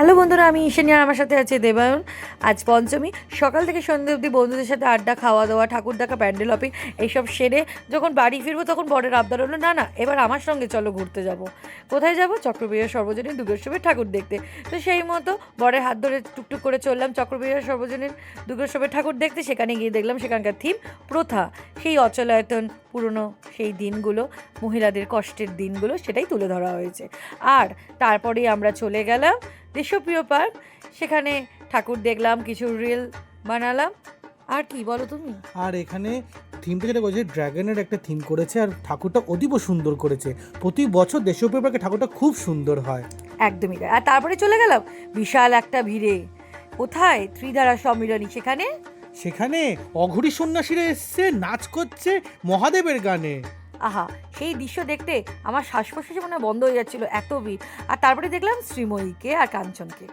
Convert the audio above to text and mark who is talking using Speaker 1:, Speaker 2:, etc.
Speaker 1: Hello বন্ধুরা, আমি ঈশানী আর আমার সাথে আছে দেবায়ন। আজ পঞ্চমী, সকাল থেকে সন্ধ্যে অবধি বন্ধুদের সাথে আড্ডা, খাওয়া দাওয়া, ঠাকুর দেখা, প্যান্ডেল হপিং এইসব সেরে যখন বাড়ি ফিরবো তখন বরের আবদার হলো, না না এবার আমার সঙ্গে চলো ঘুরতে যাব। কোথায় যাব? চক্রবিহার সর্বজনীন দুর্গোৎসবের ঠাকুর দেখতে। তো সেই মতো বরের হাত ধরে টুকটুক করে চললাম চক্রবিহার সর্বজনীন দুর্গোৎসবের ঠাকুর দেখতে। সেখানে গিয়ে দেখলাম সেখানকার থিম প্রথা, সেই অচলায়তন পুরনো সেই দিনগুলো, মহিলাদের কষ্টের দিনগুলো সেটাই তুলে ধরা হয়েছে। আর তারপরেই আমরা চলে গেলাম দেশপ্রিয় পার্ক। সেখানে ঠাকুর দেখলাম, কিছু রিল বানালাম। আর কি বলো তুমি?
Speaker 2: আর এখানে থিমটা যেটা করেছে, ড্র্যাগনের একটা থিম করেছে, আর ঠাকুরটা অতীব সুন্দর করেছে। প্রতি বছর দেশীয় পার্কে ঠাকুরটা খুব সুন্দর হয়।
Speaker 1: একদমই তাই। আর তারপরে চলে গেলাম বিশাল একটা ভিড়ে, কোথায় ত্রিধারা সম্মিলনী, সেখানে
Speaker 2: সেখানে অঘরী সন্ন্যাসীরা এসছে, নাচ করছে মহাদেবের গানে।
Speaker 1: আহা, সেই দৃশ্য দেখতে আমার শ্বাস প্রশ্বাস মনে হয় বন্ধ হয়ে যাচ্ছিল, এত ভিড়। আর তারপরে দেখলাম শ্রীময়ীকে আর কাঞ্চনকে।